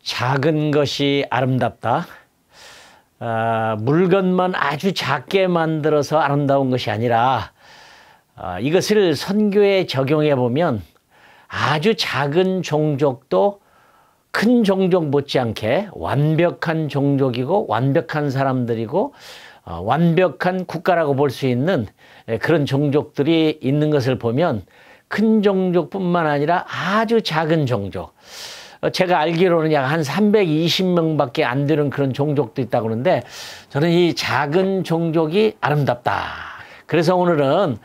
작은 것이 아름답다. 물건만 아주 작게 만들어서 아름다운 것이 아니라 이것을 선교에 적용해 보면 아주 작은 종족도 큰 종족 못지않게 완벽한 종족이고 완벽한 사람들이고 완벽한 국가라고 볼 수 있는 그런 종족들이 있는 것을 보면 큰 종족뿐만 아니라 아주 작은 종족, 제가 알기로는 약 한 320명밖에 안 되는 그런 종족도 있다고 그러는데 저는 이 작은 종족이 아름답다. 그래서 오늘은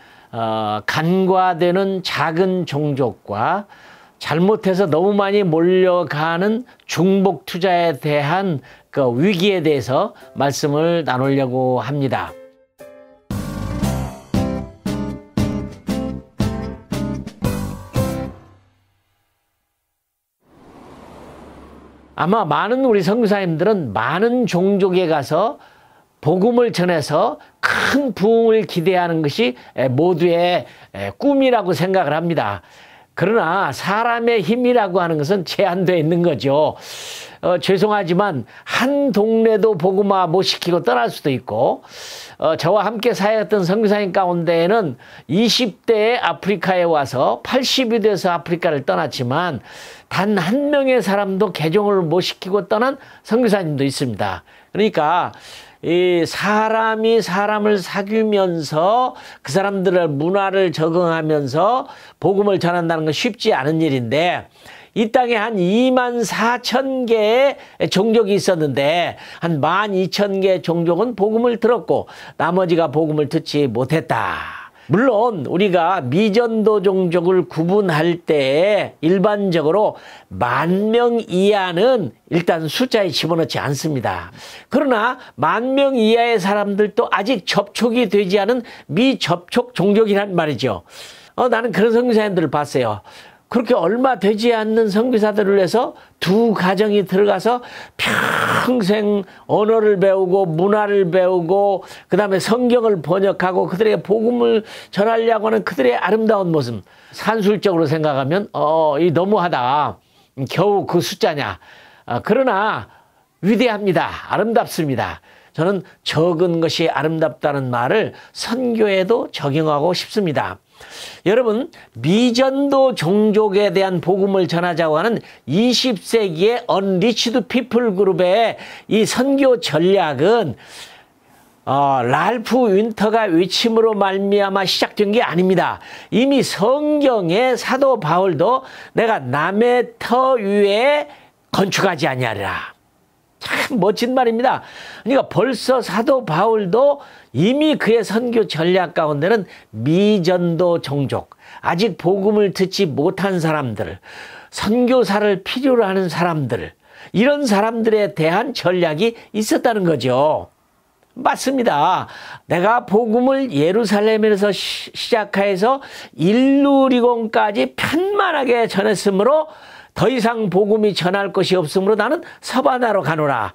간과되는 작은 종족과 잘못해서 너무 많이 몰려가는 중복 투자에 대한 그 위기에 대해서 말씀을 나누려고 합니다. 아마 많은 우리 선교사님들은 많은 종족에 가서 복음을 전해서 큰 부흥을 기대하는 것이 모두의 꿈이라고 생각을 합니다. 그러나 사람의 힘이라고 하는 것은 제한되어 있는 거죠. 죄송하지만 한 동네도 복음화 못 시키고 떠날 수도 있고, 저와 함께 사역했던 선교사님 가운데에는 20대에 아프리카에 와서 80이 돼서 아프리카를 떠났지만 단 한 명의 사람도 개종을 못 시키고 떠난 선교사님도 있습니다. 그러니까 이 사람이 사람을 사귀면서 그 사람들의 문화를 적응하면서 복음을 전한다는 건 쉽지 않은 일인데, 이 땅에 한 24,000개의 종족이 있었는데 한 12,000개 종족은 복음을 들었고 나머지가 복음을 듣지 못했다. 물론 우리가 미전도 종족을 구분할 때 일반적으로 10,000명 이하는 일단 숫자에 집어넣지 않습니다. 그러나 10,000명 이하의 사람들도 아직 접촉이 되지 않은 미접촉 종족이란 말이죠. 나는 그런 선교사님들을 봤어요. 그렇게 얼마 되지 않는 선교사들을 위해서 두 가정이 들어가서 평생 언어를 배우고 문화를 배우고 그 다음에 성경을 번역하고 그들에게 복음을 전하려고 하는 그들의 아름다운 모습, 산술적으로 생각하면 이 너무하다. 겨우 그 숫자냐. 그러나 위대합니다. 아름답습니다. 저는 적은 것이 아름답다는 말을 선교에도 적용하고 싶습니다. 여러분, 미전도 종족에 대한 복음을 전하자고 하는 20세기의 언리치드 피플 그룹의 이 선교 전략은 랄프 윈터가 외침으로 말미암아 시작된 게 아닙니다. 이미 성경의 사도 바울도 내가 남의 터 위에 건축하지 아니하리라. 참 멋진 말입니다. 그러니까 벌써 사도 바울도 이미 그의 선교 전략 가운데는 미전도 종족, 아직 복음을 듣지 못한 사람들, 선교사를 필요로 하는 사람들, 이런 사람들에 대한 전략이 있었다는 거죠. 맞습니다. 내가 복음을 예루살렘에서 시작해서 일루리곤까지 편만하게 전했으므로 더 이상 복음이 전할 것이 없으므로 나는 서바나로 가노라.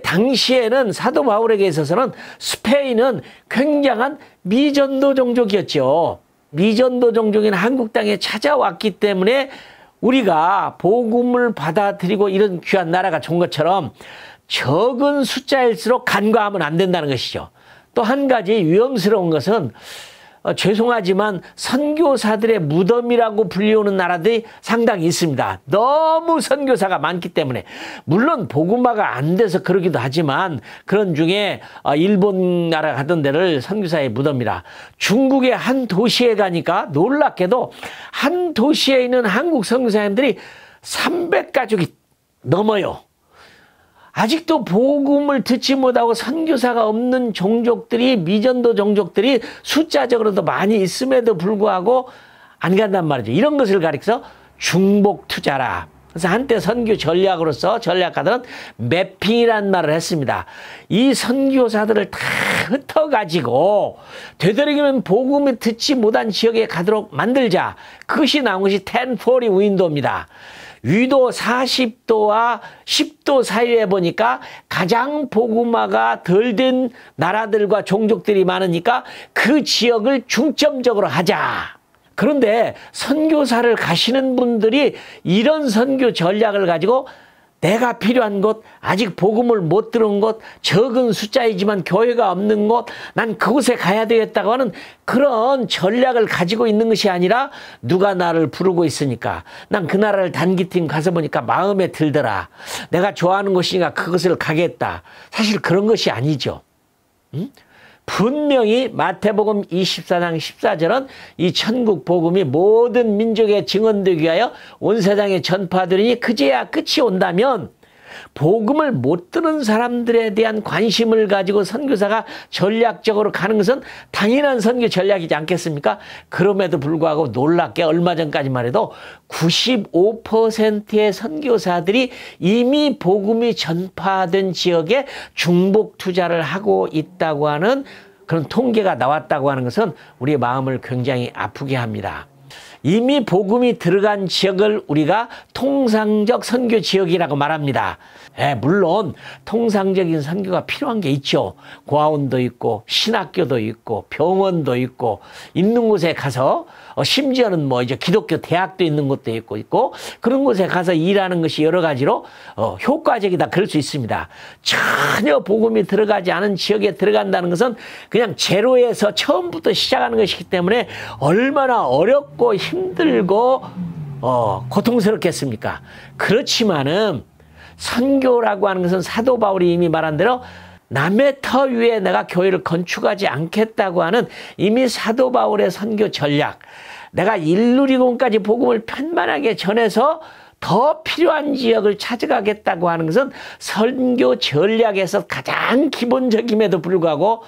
당시에는 사도 바울에게 있어서는 스페인은 굉장한 미전도 종족이었죠. 미전도 종족인 한국 땅에 찾아왔기 때문에 우리가 복음을 받아들이고 이런 귀한 나라가 좋은 것처럼 적은 숫자일수록 간과하면 안 된다는 것이죠. 또 한 가지 위험스러운 것은 죄송하지만 선교사들의 무덤이라고 불리우는 나라들이 상당히 있습니다. 너무 선교사가 많기 때문에. 물론 복음화가 안 돼서 그러기도 하지만 그런 중에 일본 나라 가던 데를 선교사의 무덤이라. 중국의 한 도시에 가니까 놀랍게도 한 도시에 있는 한국 선교사님들이 300가족이 넘어요. 아직도 복음을 듣지 못하고 선교사가 없는 종족들이, 미전도 종족들이 숫자적으로도 많이 있음에도 불구하고 안 간단 말이죠. 이런 것을 가리켜서 중복 투자라. 그래서 한때 선교 전략으로서 전략가들은 매핑이라는 말을 했습니다. 이 선교사들을 다 흩어가지고 되도록이면 복음을 듣지 못한 지역에 가도록 만들자. 그것이 나온 것이 1040 윈도우입니다. 위도 40도와 10도 사이에 보니까 가장 복음화가 덜 된 나라들과 종족들이 많으니까 그 지역을 중점적으로 하자. 그런데 선교사를 가시는 분들이 이런 선교 전략을 가지고 내가 필요한 곳, 아직 복음을 못 들은 곳, 적은 숫자이지만 교회가 없는 곳, 난 그곳에 가야 되겠다고 하는 그런 전략을 가지고 있는 것이 아니라 누가 나를 부르고 있으니까 난 그 나라를 단기팀 가서 보니까 마음에 들더라. 내가 좋아하는 곳이니까 그것을 가겠다. 사실 그런 것이 아니죠. 응? 분명히 마태복음 24장 14절은 이 천국 복음이 모든 민족에 증언되기 위하여 온 세상에 전파되리니 그제야 끝이 온다면 복음을 못 듣는 사람들에 대한 관심을 가지고 선교사가 전략적으로 가는 것은 당연한 선교 전략이지 않겠습니까? 그럼에도 불구하고 놀랍게 얼마 전까지만 해도 95%의 선교사들이 이미 복음이 전파된 지역에 중복 투자를 하고 있다고 하는 그런 통계가 나왔다고 하는 것은 우리의 마음을 굉장히 아프게 합니다. 이미 복음이 들어간 지역을 우리가 통상적 선교 지역이라고 말합니다. 물론 통상적인 선교가 필요한 게 있죠. 고아원도 있고 신학교도 있고 병원도 있고 있는 곳에 가서 심지어는 뭐 이제 기독교 대학도 있는 곳도 있고 그런 곳에 가서 일하는 것이 여러 가지로 효과적이다 그럴 수 있습니다. 전혀 복음이 들어가지 않은 지역에 들어간다는 것은 그냥 제로에서 처음부터 시작하는 것이기 때문에 얼마나 어렵고 힘들고 고통스럽겠습니까? 그렇지만은 선교라고 하는 것은 사도 바울이 이미 말한 대로 남의 터 위에 내가 교회를 건축하지 않겠다고 하는 이미 사도 바울의 선교 전략, 내가 일루리곤까지 복음을 편만하게 전해서 더 필요한 지역을 찾아가겠다고 하는 것은 선교 전략에서 가장 기본적임에도 불구하고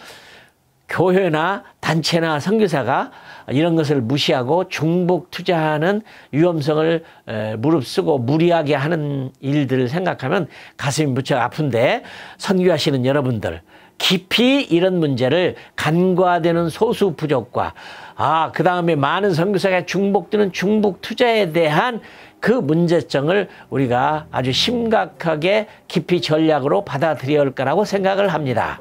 교회나 단체나 선교사가 이런 것을 무시하고 중복 투자하는 위험성을 무릅쓰고 무리하게 하는 일들을 생각하면 가슴이 무척 아픈데, 선교하시는 여러분들 깊이 이런 문제를 간과되는 소수 부족과 그 다음에 많은 선교사가 중복되는 중복 투자에 대한 그 문제점을 우리가 아주 심각하게 깊이 전략으로 받아들여야 할 거라고 생각을 합니다.